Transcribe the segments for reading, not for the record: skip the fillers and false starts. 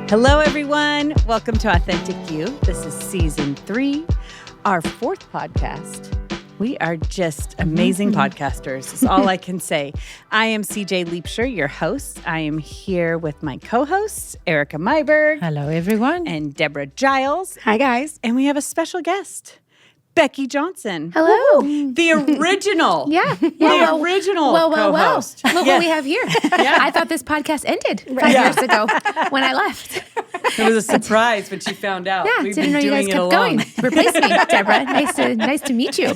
Hello, everyone. Welcome to Authentic You. This is season 3, our 4th podcast. We are just amazing podcasters. That's all I can say. I am SeaJay Leapshire, your host. I am here with my co-hosts, Erika Myberg. Hello, everyone. And Deborah Giles. Hi, guys. And we have a special guest, Becky Johnson. Hello. The original. The original co-host. Look what we have here. I thought this podcast ended 5 years ago when I left. It was a surprise when she found out. Yeah, We've didn't been know you guys doing it kept alone. going. Replace me, Deborah. Nice to meet you.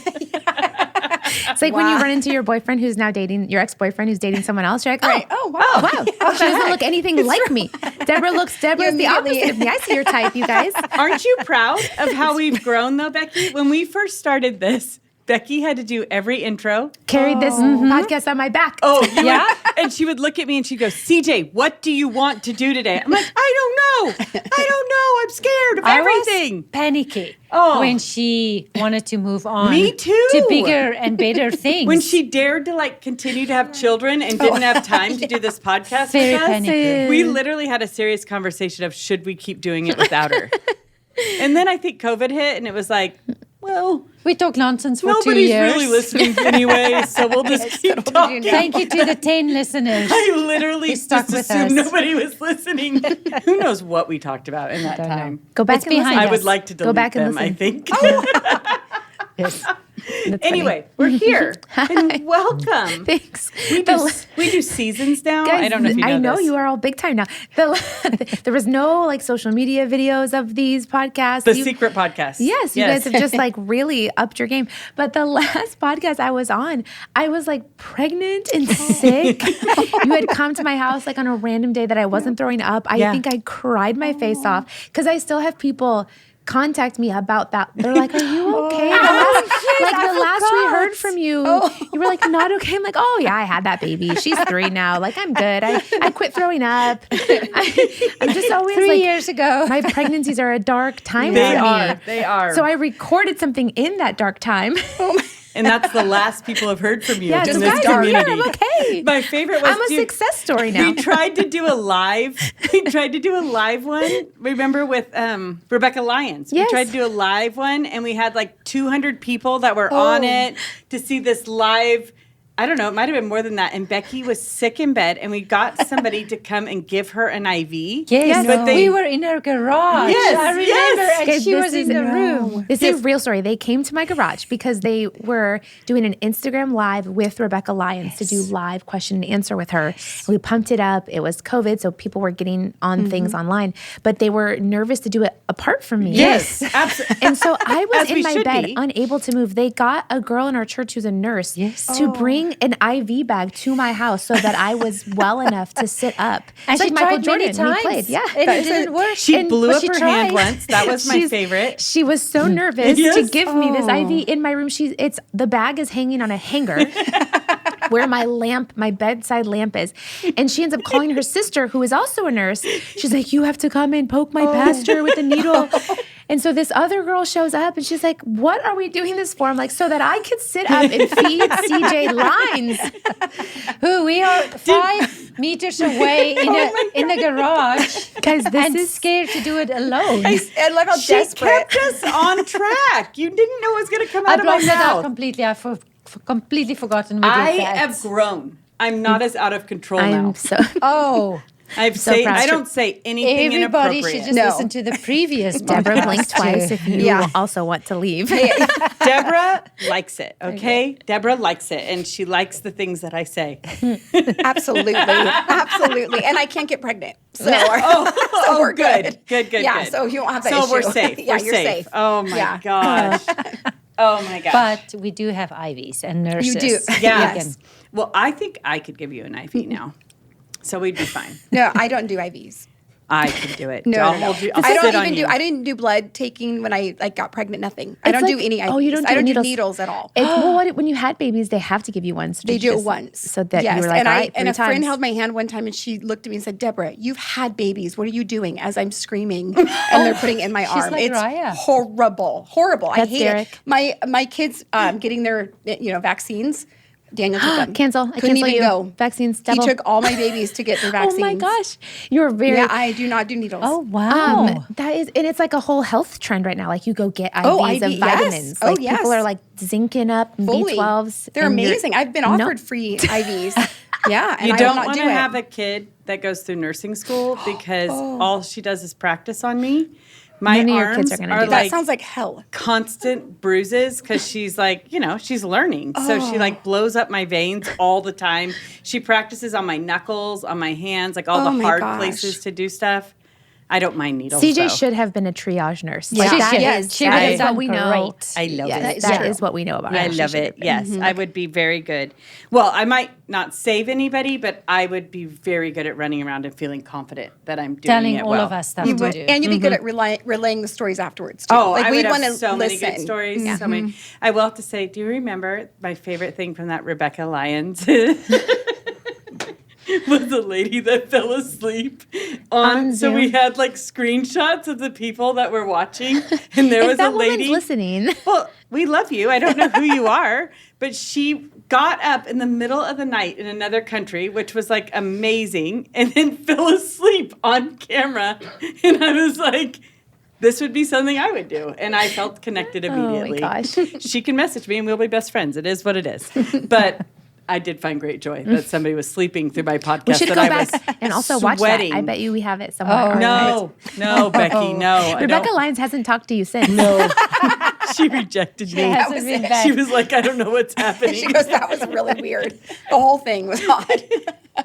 It's like when you run into your boyfriend who's now dating, your ex-boyfriend who's dating someone else. You're like, wow. She doesn't look anything like me. Deborah's the opposite of me. I see your type, you guys. Aren't you proud of how we've grown, though, Becky? When we first started this, Becky had to do every intro. Carried this podcast on my back. Oh, yeah? And she would look at me and she'd go, SeaJay, what do you want to do today? I'm like, I don't know. I'm scared of everything. I was panicky when she wanted to move on. Me too. To bigger and better things. When she dared to continue to have children and didn't have time to do this podcast Very with us, panicky. we literally had a serious conversation of should we keep doing it without her? And then I think COVID hit and it was like, well, we talk nonsense for 2 nobody's years. really listening anyway, so we'll just keep talking. Thank you to the 10 listeners. I literally stuck just with assumed us. nobody was listening. Who knows what we talked about in that time? Go back It's and listen. behind I us. would like to delete back and them, I listen. think. Yes. That's Anyway, we're here. And welcome. Thanks. We do seasons now. Guys, I don't know if you know I know this. you are all big time now. There was no social media videos of these podcasts. The secret podcast. Yes, you guys have just really upped your game. But the last podcast I was on, I was pregnant and sick. You had come to my house on a random day that I wasn't throwing up. I think I cried my face off because I still have people contact me about that. They're like, are you okay? The last we heard from you, you were not okay. I'm like, oh yeah, I had that baby. She's 3 now. I'm good. I quit throwing up. I'm just always 3 years ago. My pregnancies are a dark time for me. They are. So I recorded something in that dark time. And that's the last people have heard from you Yeah, in just this guys, community. I'm here, I'm okay. My favorite was I'm a success story now. We tried to do a live. One. Remember with Rebecca Lyons? Yes. We tried to do a live one, and we had 200 people that were on it to see this live. I don't know. It might have been more than that. And Becky was sick in bed, and we got somebody to come and give her an IV. Yes, but we were in her garage. Yes, I remember, yes. and she was in the room. This is a real story. They came to my garage because they were doing an Instagram live with Rebecca Lyons to do live question and answer with her. We pumped it up. It was COVID, so people were getting on things online, but they were nervous to do it apart from me. Yes, absolutely. And so I was As we in my should bed, be. unable to move. They got a girl in our church who's a nurse to bring an IV bag to my house so that I was well enough to sit up. And It's she Michael tried many Jordan when he times. played. Yeah. And it didn't work. She blew but up she her hand tried. once. That was my favorite. She was so nervous to Yes. give me this IV in my room. The bag is hanging on a hanger where my bedside lamp is. And she ends up calling her sister, who is also a nurse. She's like, you have to come and poke my pastor with a needle. And so this other girl shows up and she's like, what are we doing this for? I'm like, so that I could sit up and feed SeaJay lines. Who we are 5 meters away in the garage. Guys, this is scared to do it alone. I love how She desperate. kept us on track. You didn't know it was going to come I out of my blocked it out mouth. completely. I've completely forgotten we did I that. have grown. I'm not as out of control now. I'm so Oh, I proud. don't say anything everybody inappropriate. should just listen to the previous Deborah podcast blinked twice too. if you also want to leave. Deborah likes it, okay? Deborah likes it, and she likes the things that I say. Absolutely. And I can't get pregnant. So, we're good. Good. Yeah, so you won't have that so issue. we're safe. Yeah, we're you're safe. Oh, my Yeah. gosh. Oh, my gosh. But we do have IVs and nurses. You do. Yes. Well, I think I could give you an IV now. So we'd be fine. No, I don't do IVs. I can do it. No, I'll no. hold you. I'll I sit don't on even you. I didn't do blood taking when I got pregnant. Nothing. I don't It's do any IVs. oh, you don't do I don't needles. do needles at all. When you had babies, they have to give you one. So They did you do it just- once. So that yes. you were like, and all right, and a 3 friend times. held my hand one time and she looked at me and said, Deborah, you've had babies. What are you doing? As I'm screaming and they're putting it in my arm. like It's Raya. horrible. I That's hate Derek. it. My kids getting their vaccines. Daniel took them. Cancel. I Couldn't cancel even you. go. Vaccines. He Double. took all my babies to get their vaccines. Oh my gosh, you're very. Yeah, I do not do needles. Oh, wow. That is, and it's like a whole health trend right now. Like you go get IVs Oh, of IV, yes. vitamins. Oh, Like yes. people are like zinking up Fully. B12s. They're and you're- amazing. I've been offered free IVs. Yeah, and You I don't will not want do to it. have a kid that goes through nursing school because all she does is practice on me. My None of your arms kids are gonna do that. That like sounds like hell. constant bruises because she's like, she's learning. So she like blows up my veins all the time. She practices on my knuckles, on my hands, like all Oh the my hard gosh. places to do stuff. I don't mind needles. CJ though. should have been a triage nurse. Yeah. Like She that should. is, She that would have is done what we know. great. I love Yes, it. that is what we know about I her. love it. Yes, I would be very good. Well, I might not save anybody, but I would be very good at running around and feeling confident that I'm doing Telling it all well. of us that You to would, do. and you'd be good at relaying the stories afterwards too. Oh, like I we'd would have wanna so many good listen. stories. So many. I will have to say, do you remember my favorite thing from that Rebecca Lyons? Was the lady that fell asleep on so we Zoom. had like screenshots of the people that were watching, and there If was that a lady woman's listening. Well, we love you. I don't know who you are, but she got up in the middle of the night in another country, which was like amazing, and then fell asleep on camera. And I was like, this would be something I would do. And I felt connected immediately. Oh my gosh. She can message me and we'll be best friends. It is what it is. But I did find great joy that somebody was sleeping through my podcast. We should that go I back was and also sweating. watch that. I bet you we have it somewhere. Oh, No, Becky, no. I Rebecca don't. Lyons hasn't talked to you since. No. She rejected me. Hasn't was been it. back. She was like, I don't know what's happening. She goes, that was really weird. The whole thing was odd.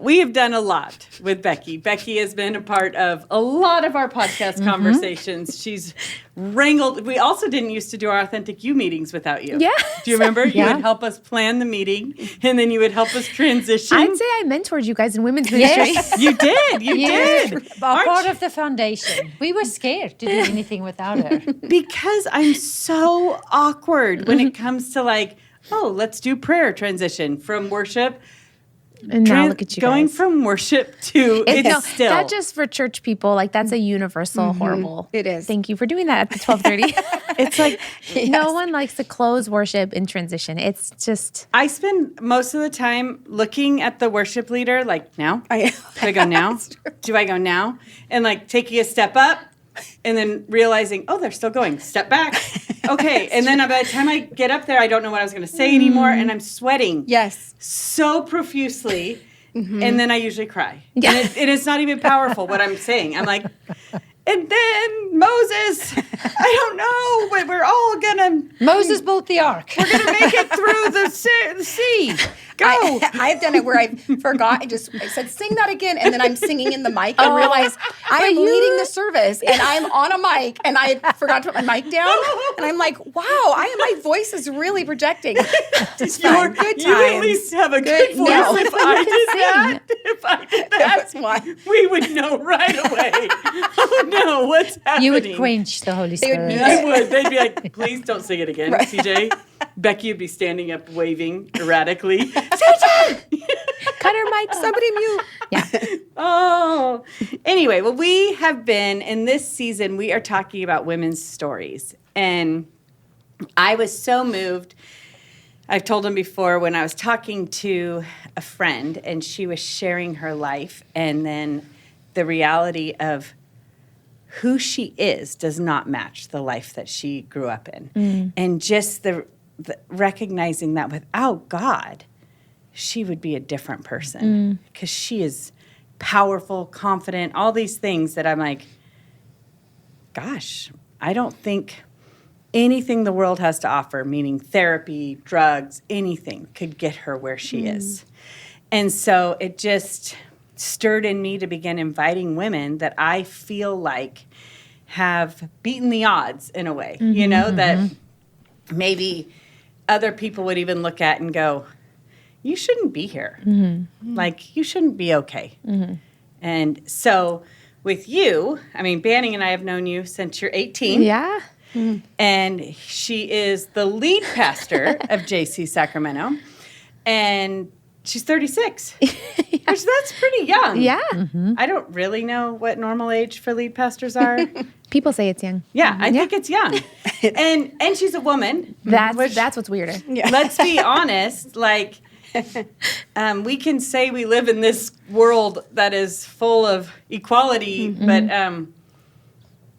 We have done a lot with Becky. Becky has been a part of a lot of our podcast conversations. She's wrangled. We also didn't used to do our Authentic You meetings without you. Yeah. Do you remember? You Yeah. would help us plan the meeting, and then you would help us transition. I'd say I mentored you guys in women's ministry. Yes. You did. You Yes. did. Part Aren't of the foundation. We were scared to do anything without her. Because I'm so awkward when it comes to like, oh, let's do prayer transition from worship. And now look at you going guys. from worship to it's No, still. not just for church people. Like that's a universal horrible. It is. Thank you for doing that at the 12:30. It's like No one likes to close worship in transition. It's just I spend most of the time looking at the worship leader, like now. I- Do I go now? Do I go now? And like taking a step up and then realizing, oh, they're still going. Step back. Okay. And then by the time I get up there, I don't know what I was going to say anymore. And I'm sweating Yes. so profusely. And then I usually cry. Yeah. And it's not even powerful what I'm saying. I'm like, and then Moses, I don't know, but we're all going to. Moses built the ark. We're going to make it through the sea. Go. I've done it where I forgot. I said, sing that again. And then I'm singing in the mic and realize I'm leading the service and I'm on a mic and I forgot to put my mic down. And I'm like, wow, my voice is really projecting. It's fine. Good You at times. least have a good voice. No. If I did that, That's why. we would know right away. Oh no, what's happening? You would quench the Holy would Spirit. be- I would. They'd be like, please don't sing it again, Right. CJ. Becky would be standing up waving erratically. cut her mic. Somebody mute. Yeah. Oh. Anyway, well, we have been, in this season, we are talking about women's stories. And I was so moved. I've told them before when I was talking to a friend and she was sharing her life and then the reality of who she is does not match the life that she grew up in. And just the recognizing that without God, she would be a different person because she is powerful, confident, all these things that I'm like, gosh, I don't think anything the world has to offer, meaning therapy, drugs, anything, could get her where she is. And so it just stirred in me to begin inviting women that I feel like have beaten the odds in a way, you know, that maybe other people would even look at and go, you shouldn't be here. Like, you shouldn't be okay. And so with you, I mean, Banning and I have known you since you're 18. Yeah. And she is the lead pastor of JC Sacramento. And she's 36. Which that's pretty young. Yeah. I don't really know what normal age for lead pastors are. People say it's young. Yeah, I think it's young. And she's a woman. That's what's weirder. Let's be honest, like we can say we live in this world that is full of equality, but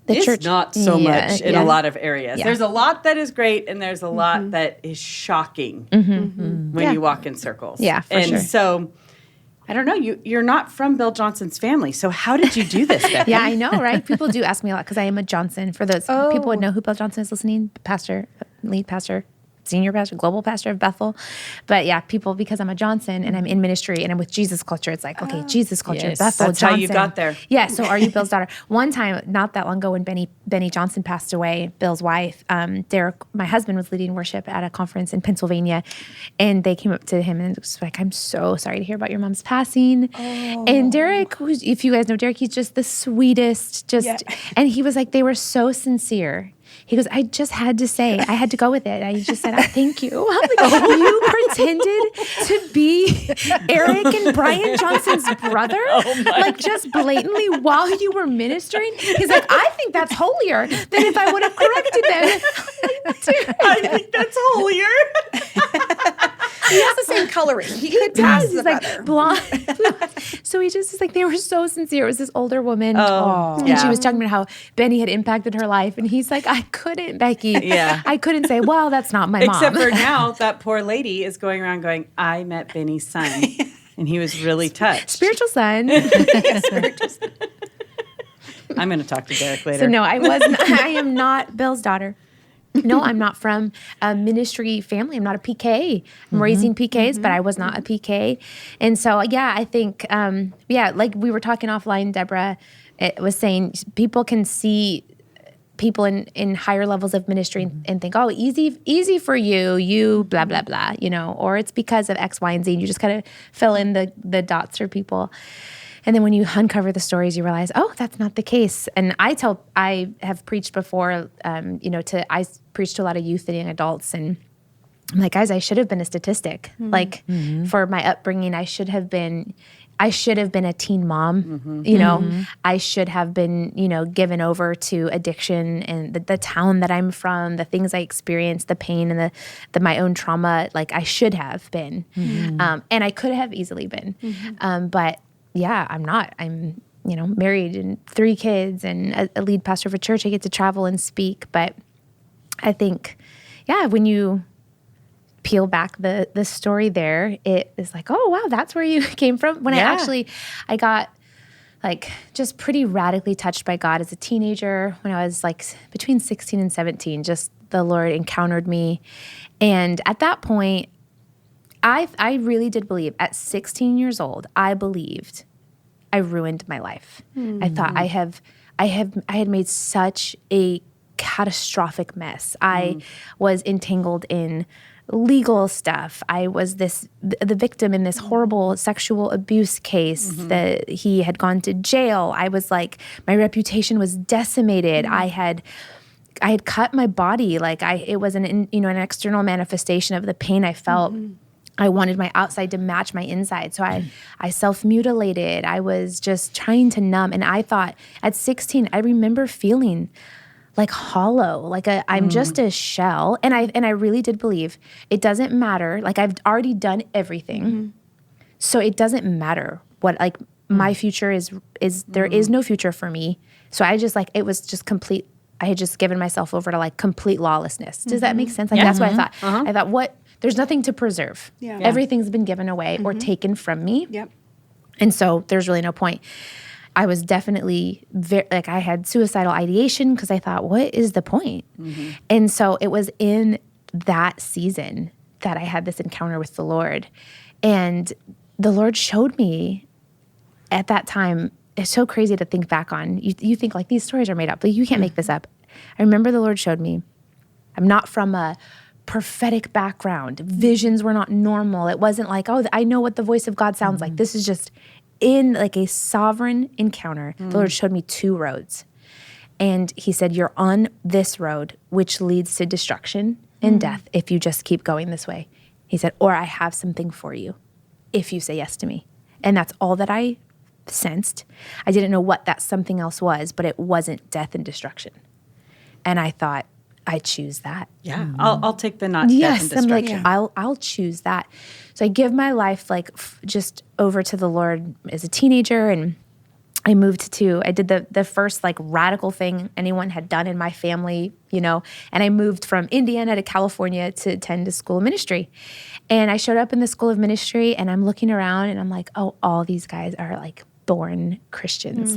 The it's church, not so much in a lot of areas. Yeah. There's a lot that is great, and there's a lot that is shocking when you walk in circles. Yeah, for sure. And so, I don't know, you're not from Bill Johnson's family, so how did you do this, Becky? Yeah, I know, right? People do ask me a lot because I am a Johnson. For those people would know who Bill Johnson is listening, pastor, lead pastor, senior pastor, global pastor of Bethel. But yeah, people, because I'm a Johnson and I'm in ministry and I'm with Jesus culture, it's like, okay, Jesus culture, Yes. Bethel, That's Johnson. how you got there. Yeah, so are you Bill's daughter? One time, not that long ago when Benny Johnson passed away, Bill's wife, Derek, my husband, was leading worship at a conference in Pennsylvania, and they came up to him and was like, I'm so sorry to hear about your mom's passing. And Derek, if you guys know Derek, he's just the sweetest, and he was like, they were so sincere. He goes, I just had to say, I had to go with it. I just said, thank you. I'm like, you pretended to be Eric and Brian Johnson's brother? Like, just blatantly while you were ministering? He's like, I think that's holier than if I would have corrected them. I think that's holier. He has the same coloring. He could pass He's the like brother. blonde. So he just is like, they were so sincere. It was this older woman. And yeah. she was talking about how Benny had impacted her life. And he's like, I couldn't, Becky. Yeah. I couldn't say, well, that's not my Except mom. for now, that poor lady is going around going, I met Benny's son. And he was really touched. Spiritual son. I'm going to talk to Derek later. So no, I am not Bill's daughter. No, I'm not from a ministry family. I'm not a PK. I'm raising PKs, but I was not a PK. And so, yeah, I think, like we were talking offline, Deborah was saying people can see people in higher levels of ministry and think, oh, easy for you blah, blah, blah, or it's because of X, Y, and Z. And you just kind of fill in the dots for people. And then when you uncover the stories, you realize, oh, that's not the case. And I have preached before, I preach to a lot of youth and young adults, and I'm like, guys, I should have been a statistic. Like for my upbringing, I should have been a teen mom. I should have been, given over to addiction and the town that I'm from, the things I experienced, the pain and the my own trauma. Like I should have been, and I could have easily been, but. Yeah, I'm not. I'm, married and 3 kids and a lead pastor of a church. I get to travel and speak. But I think, when you peel back the story there, it is like, oh, wow, that's where you came from. When I got like just pretty radically touched by God as a teenager when I was like between 16 and 17, just the Lord encountered me. And at that point, I really did believe at 16 years old, I believed I ruined my life. I thought I had made such a catastrophic mess. I was entangled in legal stuff. I was the victim in this horrible sexual abuse case that he had gone to jail. I was like, my reputation was decimated. I had cut my body. Like it was an external manifestation of the pain I felt. I wanted my outside to match my inside. So I self-mutilated. I was just trying to numb. And I thought at 16, I remember feeling like hollow, like I'm just a shell. And I really did believe it doesn't matter. Like I've already done everything. So it doesn't matter what, like my future is there is no future for me. So I just like, it was just complete. I had just given myself over to like complete lawlessness. Does that make sense? Like that's what I thought. I thought, what? There's nothing to preserve. Yeah. Everything's been given away or taken from me. Yep. And so there's really no point. I was definitely I had suicidal ideation because I thought, what is the point? And so it was in that season that I had this encounter with the Lord. And the Lord showed me at that time, it's so crazy to think back on. You think like these stories are made up, but you can't make this up. I remember the Lord showed me, I'm not from a prophetic background. Visions were not normal. It wasn't like, oh, I know what the voice of God sounds like. This is just in like a sovereign encounter. The Lord showed me 2 roads. And he said, you're on this road, which leads to destruction and death if you just keep going this way. He said, or I have something for you if you say yes to me. And that's all that I sensed. I didn't know what that something else was, but it wasn't death and destruction. And I thought, I choose that. Yeah. I'll take the not death and Yes, I'm destruction. like, I'll choose that. So I give my life like just over to the Lord as a teenager, and I did the first like radical thing anyone had done in my family, and I moved from Indiana to California to attend a school of ministry. And I showed up in the school of ministry, and I'm looking around and I'm like, oh, all these guys are like born Christians.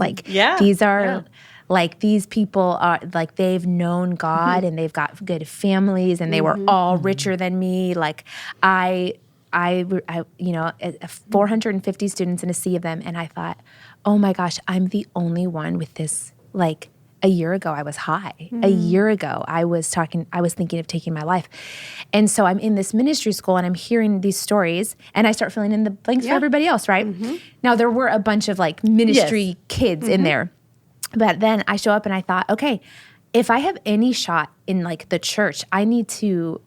These are like, these people are like, they've known God and they've got good families, and they were all richer than me. Like I 450 students in a sea of them. And I thought, oh my gosh, I'm the only one with this. Like a year ago, I was high. A year ago, I was thinking of taking my life. And so I'm in this ministry school and I'm hearing these stories, and I start filling in the blanks for everybody else, right? Now, there were a bunch of like ministry kids in there. But then I show up and I thought, okay, if I have any shot in like the church, I need to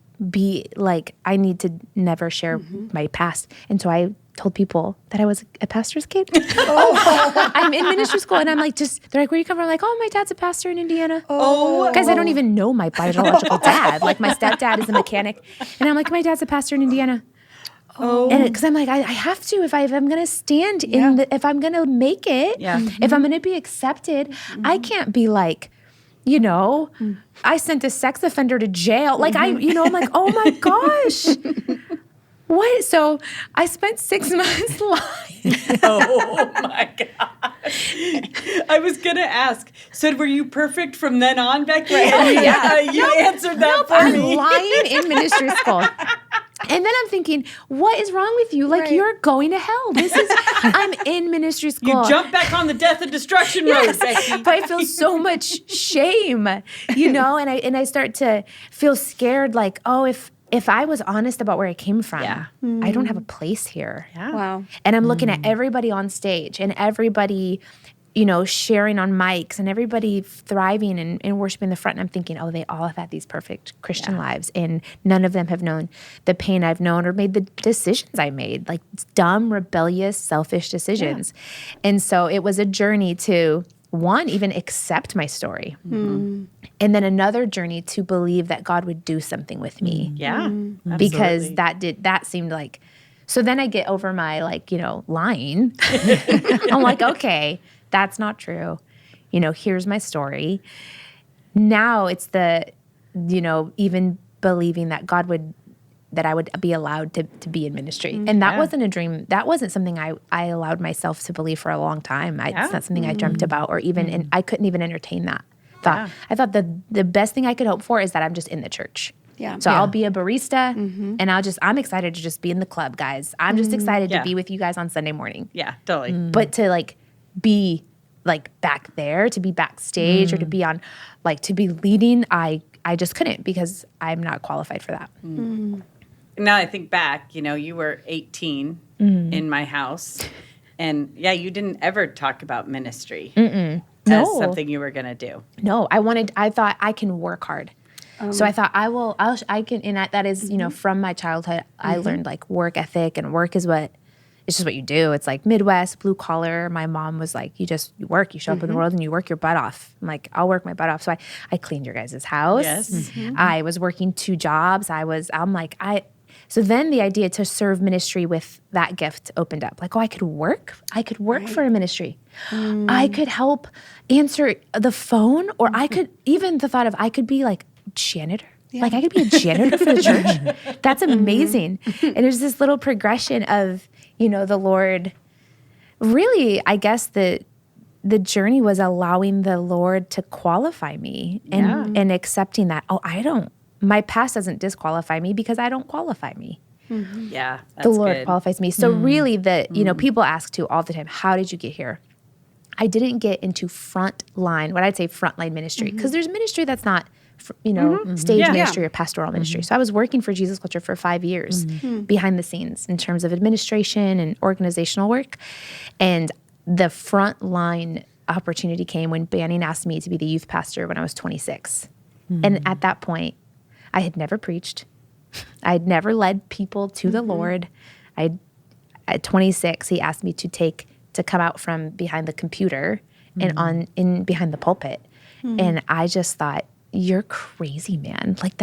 never share my past. And so I told people that I was a pastor's kid. I'm in ministry school, and I'm like, they're like, where you come from? I'm like, oh, my dad's a pastor in Indiana. Guys, I don't even know my biological dad. Like, my stepdad is a mechanic. And I'm like, my dad's a pastor in Indiana. And because I'm like, I have to, if I'm going to stand if I'm going to make it, if I'm going to be accepted, I can't be like, I sent a sex offender to jail. Like, I'm like, oh my gosh. What? So I spent 6 months lying. Oh my gosh. I was going to ask, so were you perfect from then on, Becky? And you answered that for me. I'm lying in ministry school. And then I'm thinking, what is wrong with you? Like, you're going to hell. I'm in ministry school. You jump back on the death and destruction road, Becky. But I feel so much shame, and I start to feel scared, like, oh, if I was honest about where I came from, I don't have a place here. Yeah. Wow. And I'm looking at everybody on stage and everybody, sharing on mics and everybody thriving and worshiping the front. And I'm thinking, oh, they all have had these perfect Christian lives, and none of them have known the pain I've known or made the decisions I made, like dumb, rebellious, selfish decisions. Yeah. And so it was a journey to, one, even accept my story. And then another journey to believe that God would do something with me. Yeah. Because that seemed like, so then I get over my lying. I'm like, okay, that's not true. Here's my story. Now it's the, even believing that that I would be allowed to be in ministry. And that wasn't a dream. That wasn't something I allowed myself to believe for a long time. It's not something I dreamt about, or even, and I couldn't even entertain that thought. Yeah. I thought the best thing I could hope for is that I'm just in the church. Yeah. So I'll be a barista, and I'm excited to just be in the club, guys. I'm just excited to be with you guys on Sunday morning. Yeah, totally. But to be back there, to be backstage, or to be on, to be leading, I just couldn't, because I'm not qualified for that. Now I think back, you were 18 in my house, and you didn't ever talk about ministry as something you were going to do. No, I thought I can work hard. So I thought I can, and that is, from my childhood, I learned work ethic, and work is it's just what you do. It's like Midwest, blue collar. My mom was like, you work, you show up in the world and you work your butt off. I'm like, I'll work my butt off. So I cleaned your guys' house. Yes. I was working 2 jobs. So then the idea to serve ministry with that gift opened up. Like, oh, I could work for a ministry. I could help answer the phone, or I could, even the thought of, I could be janitor. Yeah. I could be a janitor for the church. That's amazing. And there's this little progression of, the Lord, really, I guess the journey was allowing the Lord to qualify me and accepting that, my past doesn't disqualify me, because I don't qualify me. Yeah, that's the Lord good. qualifies me. So really people ask too all the time, how did you get here? I didn't get into frontline ministry, because there's ministry that's not stage ministry or pastoral ministry. So I was working for Jesus Culture for 5 years behind the scenes in terms of administration and organizational work. And the frontline opportunity came when Banning asked me to be the youth pastor when I was 26. And at that point, I had never preached. I had never led people to the Lord. At 26, he asked me to come out from behind the computer and in behind the pulpit. And I just thought, you're crazy, man. Like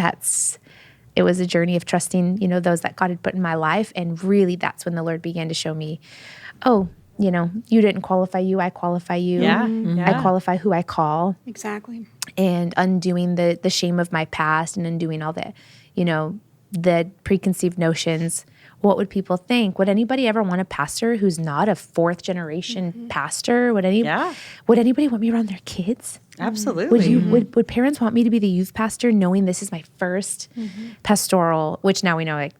it was a journey of trusting, those that God had put in my life. And really that's when the Lord began to show me, oh, you didn't qualify you, I qualify you. Yeah. I qualify who I call. Exactly. And undoing the shame of my past and undoing all the preconceived notions. What would people think? Would anybody ever want a pastor who's not a fourth generation pastor? Would anybody want me around their kids? Absolutely. Would parents want me to be the youth pastor knowing this is my first pastoral, which now we know like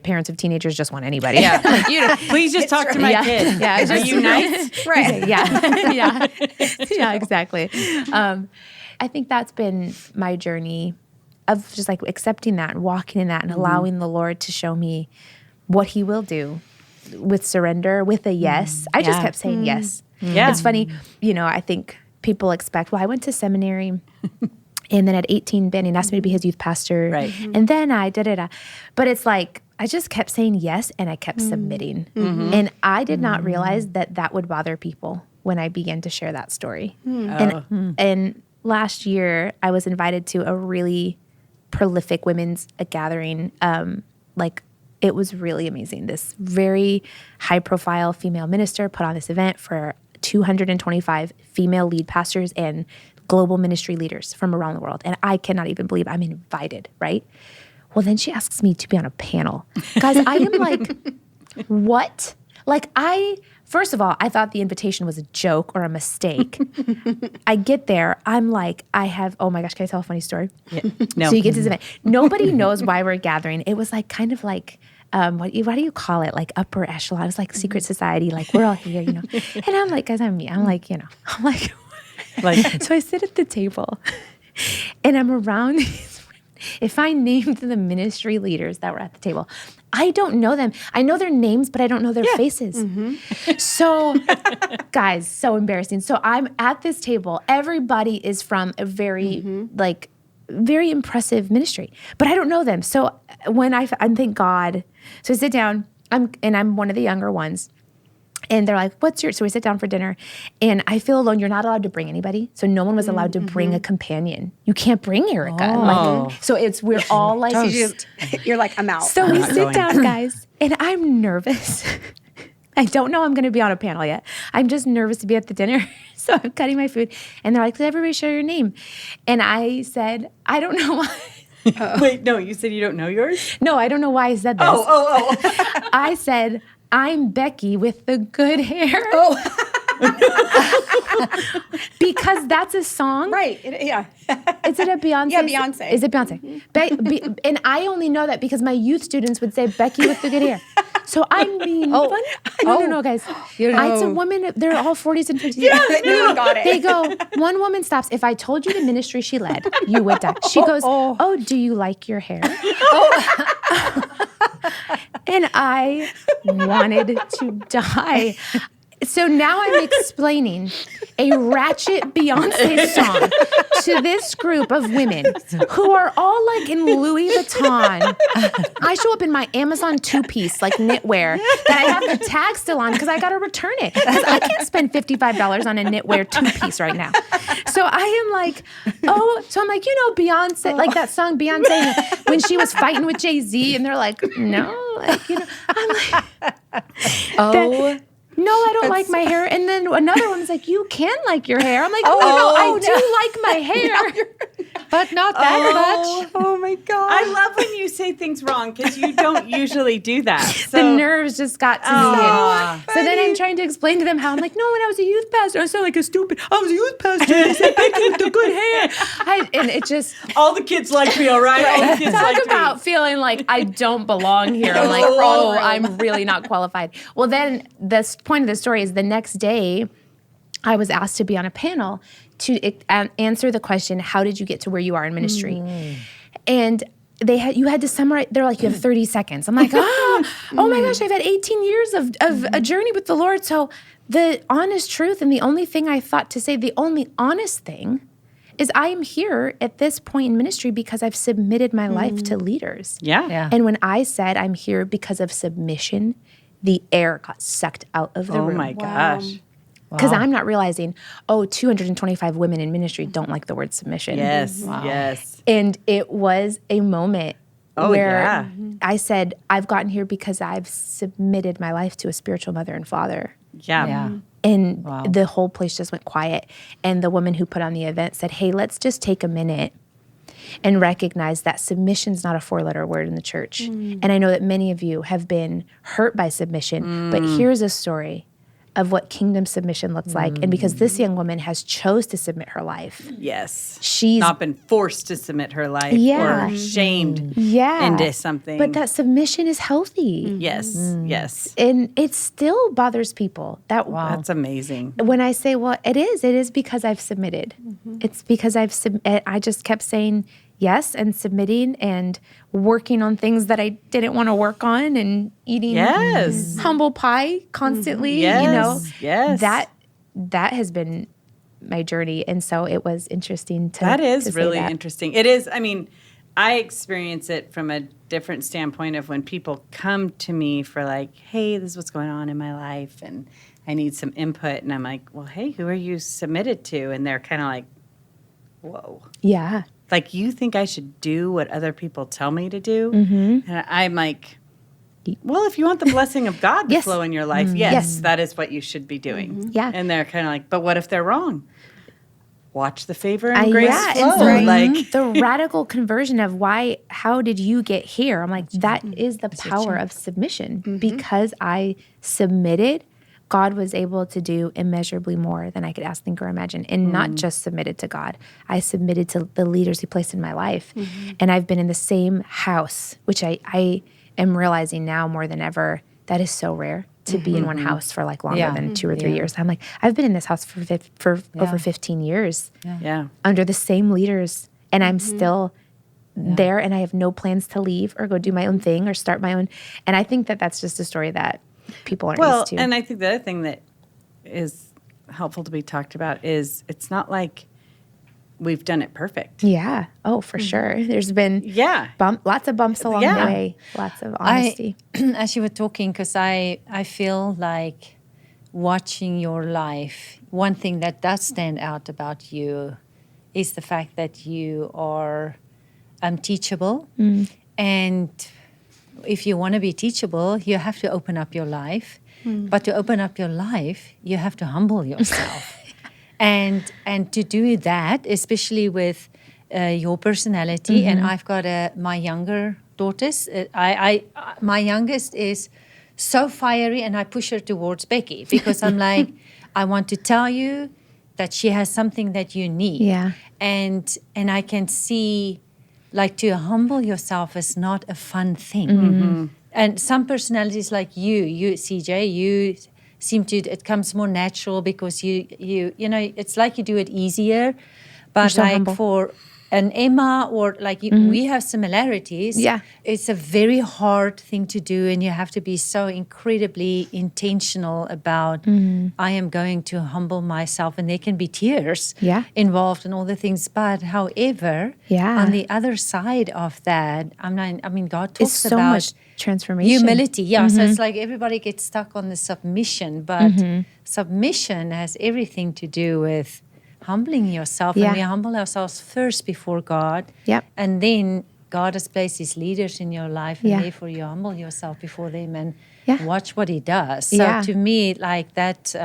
parents of teenagers just want anybody. Yeah. Please just talk to my kid. Yeah. Are you nice? Right. Yeah. Yeah, exactly. I think that's been my journey of just like accepting that and walking in that and allowing the Lord to show me what he will do with surrender, with a yes. I just kept saying yes. Yeah. It's funny, I think people expect, well, I went to seminary and then at 18, Banyan asked me to be his youth pastor. Right. And then I da-da-da. But it's like, I just kept saying yes and I kept submitting. And I did not realize that would bother people when I began to share that story. And last year, I was invited to a really prolific women's gathering. It was really amazing. This very high-profile female minister put on this event for 225 female lead pastors and global ministry leaders from around the world. And I cannot even believe I'm invited, right? Well, then she asks me to be on a panel. Guys, I am like, what? First of all, I thought the invitation was a joke or a mistake. I get there, I'm like, oh my gosh, can I tell a funny story? Yeah. No. So you get to this event. Nobody knows why we're gathering. It was like kind of like, what do you call it? Like upper echelon. It was like secret society. Like we're all here, And I'm like, guys, I'm me. I'm like, so I sit at the table and I'm around these women. If I named the ministry leaders that were at the table, I don't know them. I know their names, but I don't know their faces. So, guys, so embarrassing. So I'm at this table. Everybody is from a very, very impressive ministry, but I don't know them. So when I thank God, so I sit down, I'm one of the younger ones. And they're like, so we sit down for dinner and I feel alone. You're not allowed to bring anybody. So no one was allowed to bring a companion. You can't bring Erika. So we're all like, you're like, I'm out. So we sit down, guys, and I'm nervous. I don't know I'm going to be on a panel yet. I'm just nervous to be at the dinner. So I'm cutting my food and they're like, did everybody share your name? And I said, I don't know why. Wait, no, you said you don't know yours? No, I don't know why I said this. I said, I'm Becky with the good hair. Because that's a song. Right. Is it a Beyonce? Yeah, Beyonce. Is it Beyonce? And I only know that because my youth students would say Becky with the good hair. So I'm being funny. No, guys. It's a woman. They're all 40s and 50s. Yeah, no one got it. They go, one woman stops. If I told you the ministry she led, you would die. She goes, oh, do you like your hair? And I wanted to die. So now I'm explaining a ratchet Beyonce song to this group of women who are all like in Louis Vuitton. I show up in my Amazon two-piece like knitwear that I have the tag still on because I got to return it because I can't spend $55 on a knitwear two-piece right now. So I am like, I'm like, Beyonce, like that song Beyonce when she was fighting with Jay-Z and they're like, no, I'm like, no, I don't like my hair. And then another one's like, you can like your hair. I'm like, no, I do like my hair. But not that much. Oh my God. I love when you say things wrong because you don't usually do that. So. The nerves just got to me. So then I'm trying to explain to them how I'm like, no, when I was a youth pastor, I sound like a stupid. I was a youth pastor. I said, Becky with the good hair. And it just. All the kids like me, all right? All the kids Talk about feeling like I don't belong here. I'm like, I'm really not qualified. Well, then the point of the story is the next day, I was asked to be on a panel to answer the question, how did you get to where you are in ministry? And you had to summarize. They're like, you have 30 seconds. I'm like, oh my gosh, I've had 18 years of a journey with the Lord. So the honest truth and the only thing I thought to say, the only honest thing is I am here at this point in ministry because I've submitted my life to leaders. Yeah. And when I said I'm here because of submission, the air got sucked out of the room. Oh my gosh. Because I'm not realizing, 225 women in ministry don't like the word submission. Yes, yes. And it was a moment where yeah. I said, I've gotten here because I've submitted my life to a spiritual mother and father. Yeah. And the whole place just went quiet. And the woman who put on the event said, hey, let's just take a minute and recognize that submission's not a 4-letter word in the church. And I know that many of you have been hurt by submission, but here's a story of what kingdom submission looks like. And because this young woman has chose to submit her life. Yes. She's not been forced to submit her life or shamed into something. But that submission is healthy. Yes, yes. And it still bothers people. That's amazing. When I say, well, it is because I've submitted. It's because I just kept saying yes and submitting and working on things that I didn't want to work on and eating humble pie constantly. Yes, yes. That has been my journey. And so it was interesting to That is to say really that. interesting. It is, I mean, I experience it from a different standpoint of when people come to me for like, hey, this is what's going on in my life and I need some input. And I'm like, well, hey, who are you submitted to? And they're kind of like, whoa. Yeah. Like, you think I should do what other people tell me to do? And I'm like, well, if you want the blessing of God to flow in your life, yes, that is what you should be doing. Yeah. And they're kind of like, but what if they're wrong? Watch the favor and grace and flow. so Like the radical conversion of how did you get here? I'm like, that is the power of submission. Because I submitted, God was able to do immeasurably more than I could ask, think, or imagine. And not just submitted to God. I submitted to the leaders he placed in my life. And I've been in the same house, which I am realizing now more than ever, that is so rare to be in one house for like longer than 2 or 3 years. I'm like, I've been in this house for over 15 years under the same leaders. And I'm still there and I have no plans to leave or go do my own thing or start my own. And I think that that's just a story that people aren't used to. And I think the other thing that is helpful to be talked about is it's not like we've done it perfect. Yeah. Oh, for sure. There's been lots of bumps along the way. Lots of honesty. As you were talking, because I feel like watching your life, one thing that does stand out about you is the fact that you are teachable. And if you want to be teachable, you have to open up your life. But to open up your life, you have to humble yourself. And to do that, especially with your personality, and I've got my younger daughters. My youngest is so fiery, and I push her towards Becky because I'm like, I want to tell you that she has something that you need. Yeah. And I can see, like, to humble yourself is not a fun thing. And some personalities like you SeaJay, you seem to, it comes more natural because you know, it's like you do it easier. But so like humble. for an Emma or like we have similarities. Yeah. It's a very hard thing to do, and you have to be so incredibly intentional about, I am going to humble myself, and there can be tears involved in all the things. But however, on the other side of that, I mean, God talks so about much transformation. humility. So it's like everybody gets stuck on the submission, but submission has everything to do with humbling yourself, and we humble ourselves first before God, and then God has placed his leaders in your life, and therefore you humble yourself before them and watch what he does. So to me, like that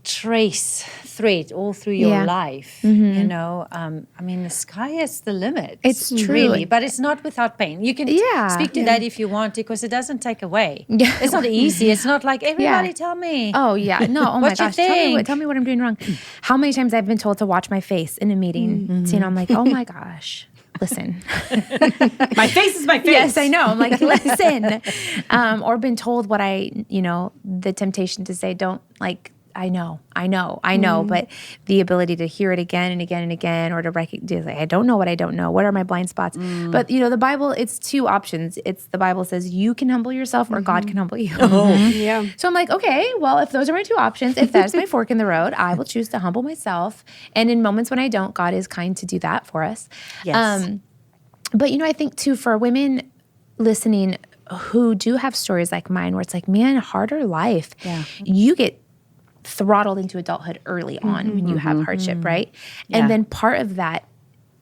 trace thread all through your life, you know, I mean, the sky is the limit. It's true. Really, but it's not without pain. You can speak to that if you want to, because it doesn't take away. It's not easy. It's not like, everybody tell me. Oh, yeah. No, oh my What you gosh. think? Tell me what I'm doing wrong. How many times I've been told to watch my face in a meeting. So, you know, I'm like, oh my gosh. Listen. My face is my face. Yes, I know. I'm like, listen. Or been told what the temptation to say, don't, like, I know, but the ability to hear it again and again and again, or to recognize, like, I don't know what I don't know. What are my blind spots? But, you know, the Bible, it's two options. The Bible says you can humble yourself or God can humble you. So I'm like, okay, well, if those are my two options, if that's my fork in the road, I will choose to humble myself. And in moments when I don't, God is kind to do that for us. Yes. But, you know, I think too, for women listening who do have stories like mine, where it's like, man, harder life. You get throttled into adulthood early on when you have hardship, right? Yeah. And then part of that,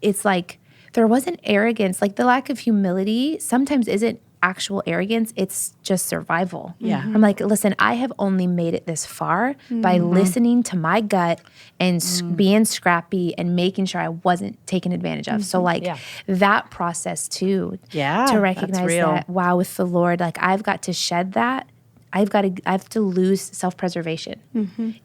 it's like there wasn't arrogance. Like the lack of humility sometimes isn't actual arrogance. It's just survival. Yeah. I'm like, listen, I have only made it this far by listening to my gut and being scrappy and making sure I wasn't taken advantage of. So like that process too, to recognize that, wow, with the Lord, like I've got to shed that. I have to lose self-preservation,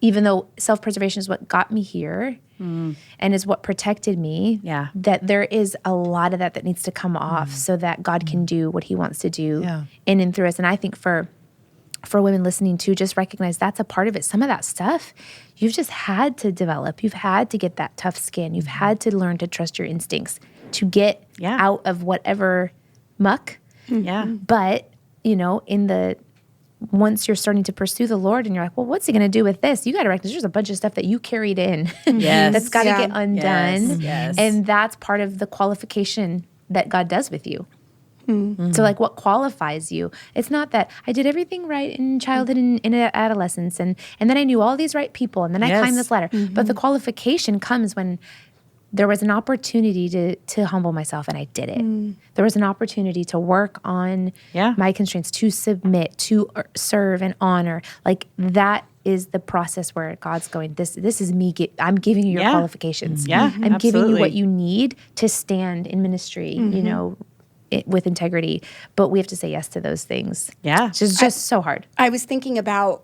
even though self-preservation is what got me here and is what protected me. Yeah. That there is a lot of that needs to come off so that God can do what He wants to do in and through us. And I think for women listening too, just recognize that's a part of it. Some of that stuff you've just had to develop. You've had to get that tough skin. You've had to learn to trust your instincts to get out of whatever muck. Yeah. But once you're starting to pursue the Lord and you're like, well, what's He going to do with this? You got to recognize there's a bunch of stuff that you carried in that's got to get undone. Yes. And that's part of the qualification that God does with you. So like what qualifies you? It's not that I did everything right in childhood and in adolescence and then I knew all these right people and then I climbed this ladder. But the qualification comes when there was an opportunity to humble myself, and I did it. There was an opportunity to work on my constraints, to submit, to serve and honor. Like that is the process where God's going, this is me. I'm giving you your qualifications. I'm giving you what you need to stand in ministry, with integrity. But we have to say yes to those things. Yeah. It's just so hard. I was thinking about,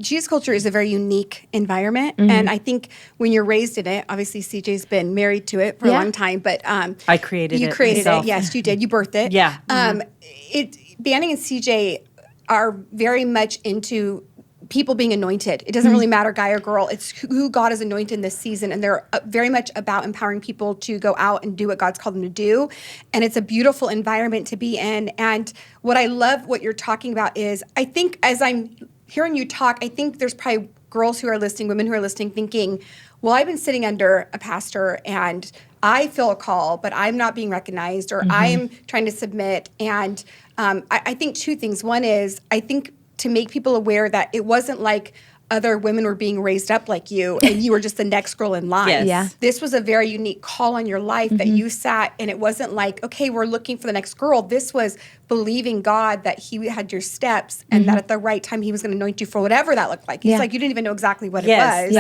Jesus culture is a very unique environment. And I think when you're raised in it, obviously CJ's been married to it for a long time, but I created it. You created myself. it. Yes, you did. You birthed it. Yeah. Banning and CJ are very much into people being anointed. It doesn't really matter, guy or girl. It's who God has anointed in this season. And they're very much about empowering people to go out and do what God's called them to do. And it's a beautiful environment to be in. And what I love what you're talking about is, I think as I'm hearing you talk, I think there's probably girls who are listening, women who are listening, thinking, well, I've been sitting under a pastor and I feel a call, but I'm not being recognized, or I'm trying to submit. And I think two things. One is, I think to make people aware that it wasn't like other women were being raised up like you and you were just the next girl in line. Yes. Yeah. This was a very unique call on your life that you sat, and it wasn't like, okay, we're looking for the next girl. This was believing God that He had your steps and that at the right time He was going to anoint you for whatever that looked like. It's like you didn't even know exactly what it was.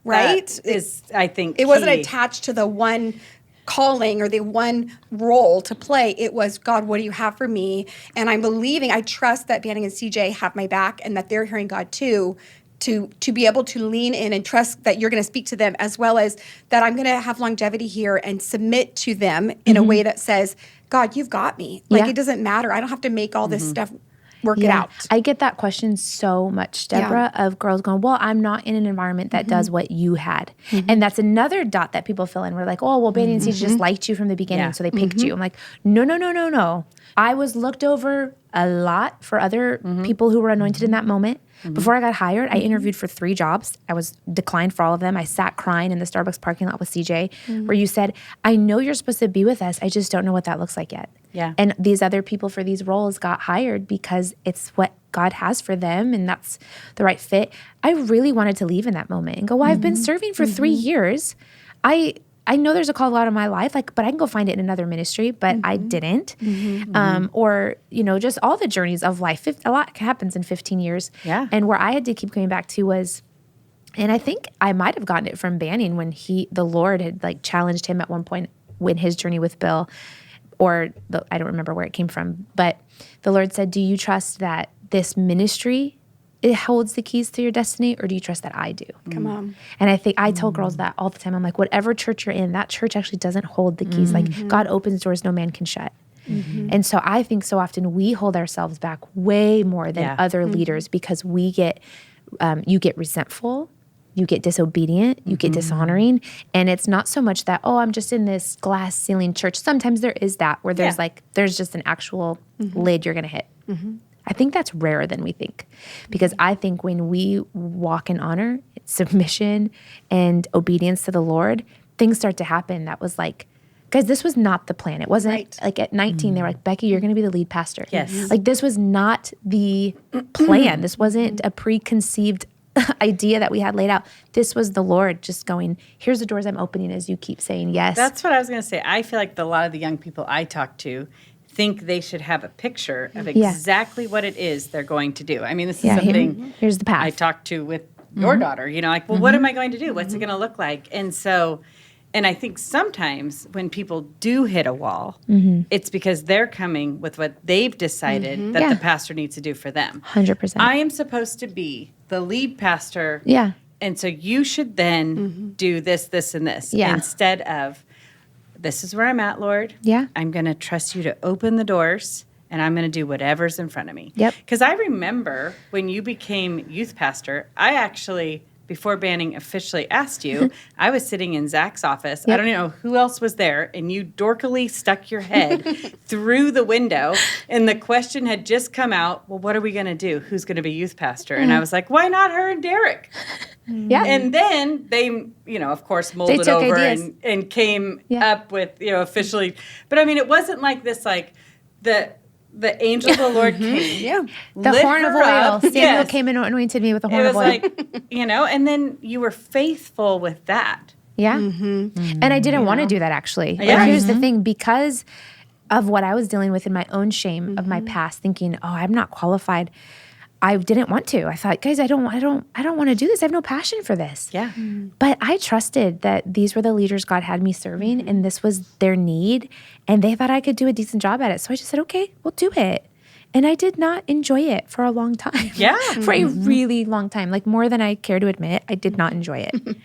Right? That is, I think, it wasn't attached to the one calling or the one role to play. It was, God, what do you have for me? And I'm believing, I trust that Banning and CJ have my back and that they're hearing God too, to be able to lean in and trust that you're going to speak to them, as well as that I'm going to have longevity here and submit to them in a way that says, God, you've got me. Like, it doesn't matter. I don't have to make all this stuff work it out. I get that question so much, Deborah, of girls going, well, I'm not in an environment that does what you had. And that's another dot that people fill in. We're like, oh, well, Banning and CJ just liked you from the beginning, so they picked you. I'm like, no. I was looked over a lot for other people who were anointed in that moment. Before I got hired, I interviewed for 3 jobs. I was declined for all of them. I sat crying in the Starbucks parking lot with CJ, where you said, I know you're supposed to be with us. I just don't know what that looks like yet. Yeah. And these other people for these roles got hired because it's what God has for them and that's the right fit. I really wanted to leave in that moment and go, well, I've been serving for 3 years. I know there's a call out of my life, but I can go find it in another ministry, but I didn't. Or, just all the journeys of life. A lot happens in 15 years. Yeah. And where I had to keep coming back to was, and I think I might have gotten it from Banning when the Lord had challenged him at one point in his journey with Bill, I don't remember where it came from, but the Lord said, do you trust that this ministry, it holds the keys to your destiny, or do you trust that I do? Come on. And I think I tell girls that all the time. I'm like, whatever church you're in, that church actually doesn't hold the keys. Like God opens doors no man can shut. And so I think so often we hold ourselves back way more than other leaders because we get, you get resentful, you get disobedient, you get dishonoring. And it's not so much that, oh, I'm just in this glass ceiling church. Sometimes there is that where there's there's just an actual lid you're going to hit. I think that's rarer than we think, because I think when we walk in honor, submission, and obedience to the Lord, things start to happen. That was like, guys, this was not the plan. It wasn't like at 19, they were like, Becky, you're going to be the lead pastor. Yes. Like this was not the plan. This wasn't a preconceived idea that we had laid out. This was the Lord just going, here's the doors I'm opening as you keep saying yes. That's what I was going to say. I feel like a lot of the young people I talk to think they should have a picture of exactly what it is they're going to do. I mean, this is something here's the path. I talked to with your daughter, like, well, what am I going to do? What's it going to look like? And so, and I think sometimes when people do hit a wall, it's because they're coming with what they've decided that the pastor needs to do for them. 100%. I am supposed to be the lead pastor. Yeah. And so you should then do this, this, and this. Yeah. Instead of, this is where I'm at, Lord. Yeah. I'm going to trust you to open the doors, and I'm going to do whatever's in front of me. Yep. Because I remember when you became youth pastor, I actually, before Banning officially asked you, I was sitting in Zach's office. I don't know who else was there, and you dorkily stuck your head through the window, and the question had just come out, well, what are we going to do? Who's going to be youth pastor? And I was like, why not her and Derek? Yeah. And then they, of course, molded over and came up with, officially. But I mean, it wasn't like this, like the angel of the Lord came. The horn of oil. Samuel came and anointed me with the horn of oil. It was like, and then you were faithful with that. Yeah. And I didn't want to do that, actually. Yeah. But here's the thing. Because of what I was dealing with in my own shame of my past, thinking, oh, I'm not qualified, I didn't want to. I thought, guys, I don't want to do this. I have no passion for this. Yeah. But I trusted that these were the leaders God had me serving, and this was their need, and they thought I could do a decent job at it. So I just said, okay, we'll do it. And I did not enjoy it for a long time. Yeah. For a really long time, like more than I care to admit. I did not enjoy it.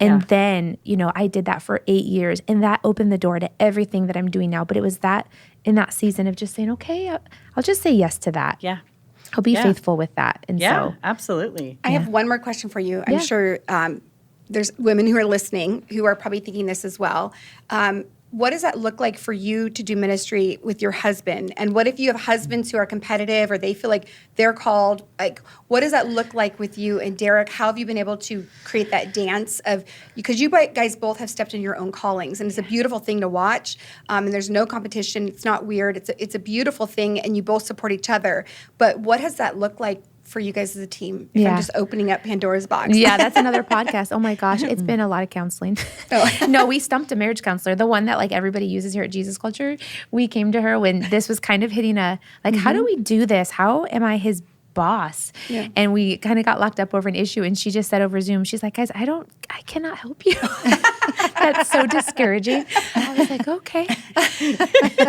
And then, I did that for 8 years, and that opened the door to everything that I'm doing now. But it was that in that season of just saying, okay, I'll just say yes to that. Yeah. I'll be faithful with that. And so, absolutely. I have one more question for you. I'm sure there's women who are listening who are probably thinking this as well. What does that look like for you to do ministry with your husband? And what if you have husbands who are competitive or they feel like they're called? Like, what does that look like with you and Derek? How have you been able to create that dance of, because you guys both have stepped in your own callings, and it's a beautiful thing to watch. And there's no competition. It's not weird. It's a beautiful thing, and you both support each other. But what has that looked like for you guys as a team? If I'm just opening up Pandora's box. Yeah, that's another podcast. Oh my gosh, it's been a lot of counseling. No, we stumped a marriage counselor, the one that like everybody uses here at Jesus Culture. We came to her when this was kind of hitting how do we do this? How am I his boss? Yeah. And we kind of got locked up over an issue, and she just said over Zoom, she's like, guys, I cannot help you. That's so discouraging. I was like, okay.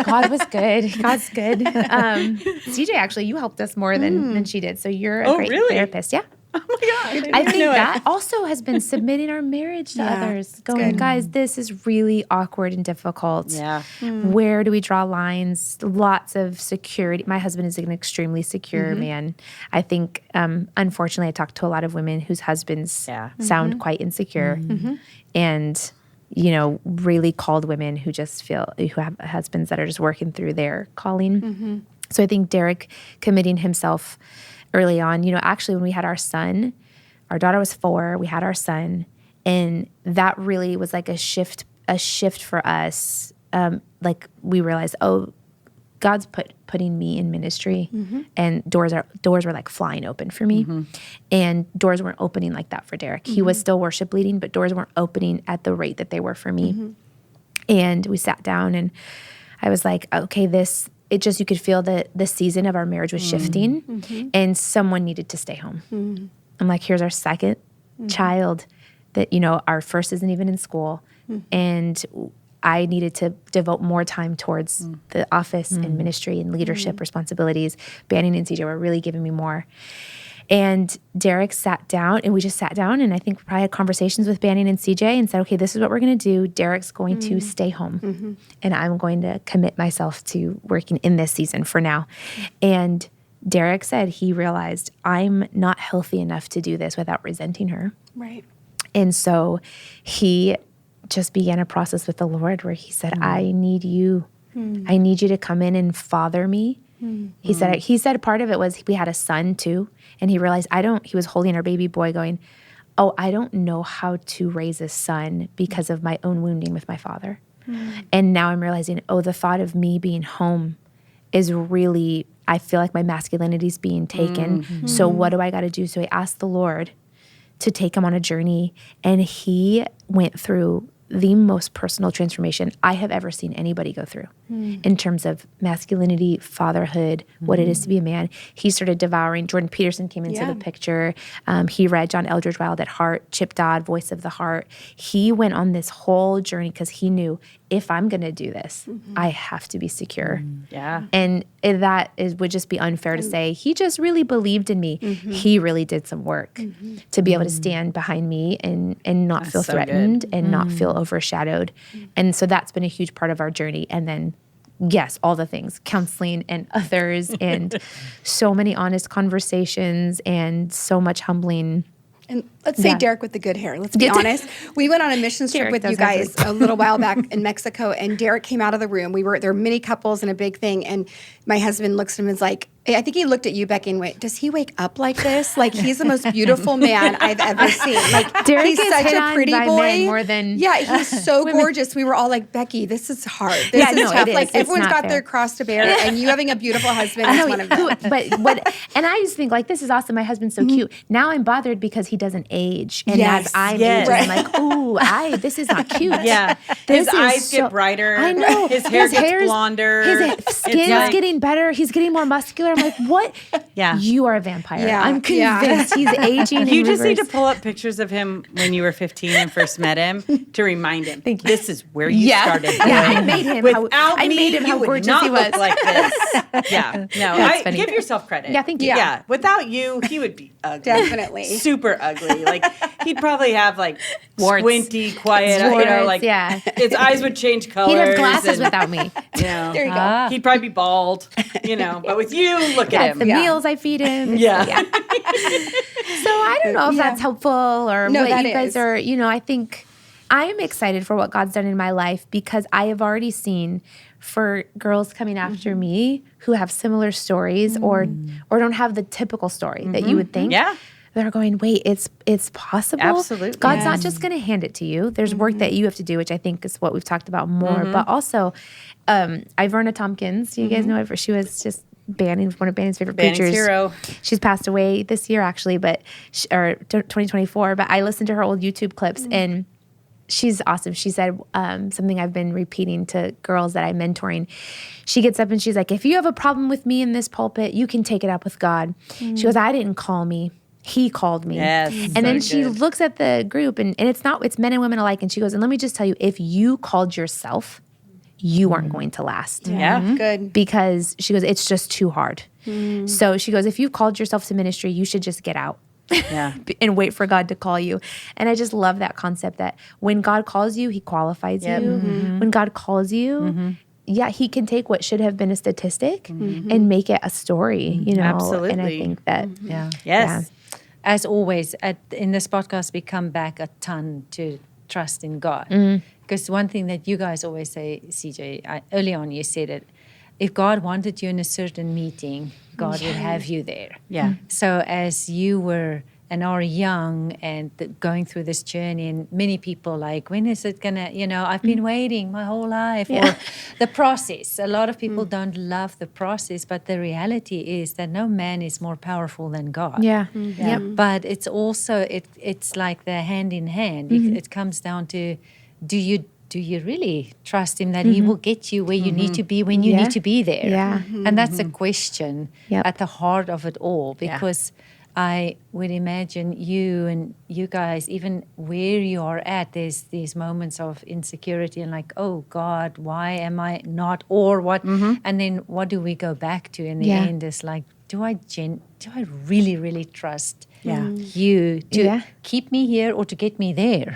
God was good. God's good. SeaJay, actually, you helped us more than she did. So you're a great therapist. Yeah. Oh my God. I think that also has been submitting our marriage to others. Going, guys, this is really awkward and difficult. Yeah. Where do we draw lines? Lots of security. My husband is an extremely secure man. I think, unfortunately, I talk to a lot of women whose husbands sound quite insecure. And, really called women who just who have husbands that are just working through their calling. So I think Derek committing himself early on, actually when we had our son, our daughter was 4, we had our son, and that really was like a shift for us. Like we realized, oh, God's putting me in ministry, and doors were like flying open for me, and doors weren't opening like that for Derek. He was still worship leading, but doors weren't opening at the rate that they were for me. And we sat down, and I was like, okay, you could feel that the season of our marriage was shifting, and someone needed to stay home. I'm like, here's our second child that, our first isn't even in school. And I needed to devote more time towards the office and ministry and leadership responsibilities. Banning and SeaJay were really giving me more. And Derek sat down, and we just sat down, and I think we probably had conversations with Banning and SeaJay and said, okay, this is what we're going to do. Derek's going to stay home, and I'm going to commit myself to working in this season for now. And Derek said he realized, I'm not healthy enough to do this without resenting her. Right. And so he just began a process with the Lord where he said, I need you. I need you to come in and father me. He said part of it was we had a son too, and he realized he was holding our baby boy going, oh, I don't know how to raise a son because of my own wounding with my father. And now I'm realizing, the thought of me being home is really, I feel like my masculinity is being taken. So what do I got to do? So he asked the Lord, to take him on a journey. And he went through the most personal transformation I have ever seen anybody go through in terms of masculinity, fatherhood, what it is to be a man. He started devouring. Jordan Peterson came into the picture. He read John Eldridge Wild at heart, Chip Dodd, Voice of the Heart. He went on this whole journey because he knew, if I'm going to do this, I have to be secure. Yeah. And would just be unfair to say, he just really believed in me. He really did some work to be able to stand behind me and not feel so threatened good. and not feel overshadowed. And so that's been a huge part of our journey. And then, yes, all the things, counseling and others and so many honest conversations and so much humbling. And let's say Derek with the good hair. Let's be honest. We went on a missions trip with you guys a little while back in Mexico, and Derek came out of the room. There were many couples and a big thing, and my husband looks at him and is like, I think he looked at you, Becky, and went, does he wake up like this? Like, he's the most beautiful man I've ever seen. Like, Derek he's is such hit a on pretty by boy. men more than he's so gorgeous. We were all like, Becky, this is hard. This is tough. It is. Like, It's everyone's not got fair. their cross to bear, and you having a beautiful husband is one of them. And I just think, like, this is awesome. My husband's so cute. Now I'm bothered because he doesn't age. And as I'm aging, I'm like, ooh, this is not cute. Yeah. His eyes get brighter. I know. His hair gets blonder. His skin's getting better. He's getting more muscular. I'm like, what? Yeah. You are a vampire. Yeah. I'm convinced he's aging. You just need to pull up pictures of him when you were 15 and first met him to remind him. Thank you. This is where you started. Yeah, I made him. Without I made him you how would gorgeous not he was. look like this. Yeah. No, That's funny. give yourself credit. Yeah, thank you. Yeah. Without you, he would be ugly. Definitely. Super ugly. Like, he'd probably have like Warts. squinty, quiet, Warts, his eyes would change colors. He'd have glasses and, without me. You know, There you go. he'd probably be bald, but with you, look at him. The meals I feed him. Yeah. So I don't know if that's helpful or No, what that you guys is. are, I think I am excited for what God's done in my life because I have already seen for girls coming after me who have similar stories or don't have the typical story that you would think. Yeah. They're going, wait, it's possible. Absolutely. God's not just going to hand it to you. There's work that you have to do, which I think is what we've talked about more. But also, Iverna Tompkins, you guys know her. She was just one of Bannon's favorite Bannon's preachers. hero. She's passed away this year, actually, or 2024. But I listened to her old YouTube clips, and she's awesome. She said something I've been repeating to girls that I'm mentoring. She gets up and she's like, if you have a problem with me in this pulpit, you can take it up with God. She goes, I didn't call me. He called me. Yes, and then so she good. looks at the group and it's men and women alike. And she goes, and let me just tell you, if you called yourself, you aren't going to last. Yeah. Good. Because she goes, it's just too hard. So she goes, if you've called yourself to ministry, you should just get out. Yeah. And wait for God to call you. And I just love that concept that when God calls you, he qualifies Yep. you. When God calls you, he can take what should have been a statistic and make it a story, Absolutely. And I think that, Yes. As always, in this podcast, we come back a ton to trust in God. Because one thing that you guys always say, SeaJay, early on you said it, if God wanted you in a certain meeting, God would have you there. Yeah. So as you were and are young and going through this journey, and many people like, when is it gonna, I've been waiting my whole life, or the process. A lot of people don't love the process, but the reality is that no man is more powerful than God. Yep. But it's also, it's like the hand in hand. It comes down to, do you really trust him that he will get you where you need to be when you need to be there? Yeah. And that's a question at the heart of it all, because I would imagine you guys, even where you are at, there's these moments of insecurity and like, oh God, why am I not, or what? And then what do we go back to in the end is like, do I really, really trust you to keep me here or to get me there?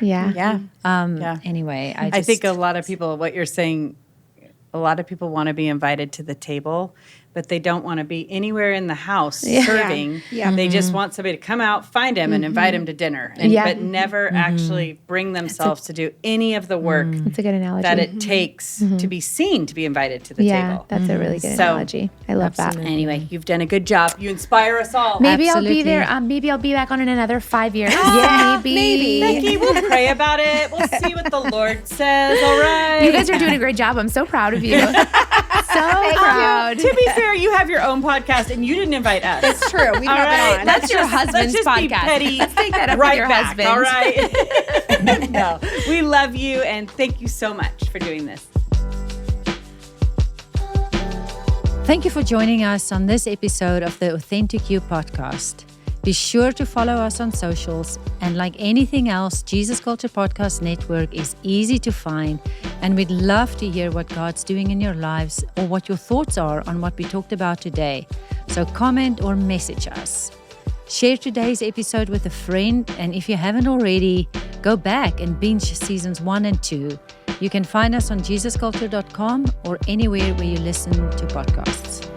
Anyway, I think a lot of people, what you're saying, a lot of people want to be invited to the table, but they don't want to be anywhere in the house serving. They just want somebody to come out, find him, and invite him to dinner, but never actually bring themselves to do any of the work That's a good analogy. that it takes to be seen to be invited to the table. That's a really good analogy. I love that. Anyway, you've done a good job. You inspire us all. Maybe I'll be Absolutely. there. Maybe I'll be back on in another 5 years. maybe. Becky, we'll pray about it. We'll see what the Lord says. All right. You guys are doing a great job. I'm so proud of you. proud. To be fair, you have your own podcast and you didn't invite us. It's true. We've All not right. been on. That's your Let's husband's just be podcast. petty Let's take that up right with your back, husband. all right? No, we love you and thank you so much for doing this. Thank you for joining us on this episode of the Authentic You podcast. Be sure to follow us on socials, and like anything else, Jesus Culture Podcast Network is easy to find, and we'd love to hear what God's doing in your lives or what your thoughts are on what we talked about today. So comment or message us. Share today's episode with a friend, and if you haven't already, go back and binge seasons 1 and 2. You can find us on jesusculture.com or anywhere where you listen to podcasts.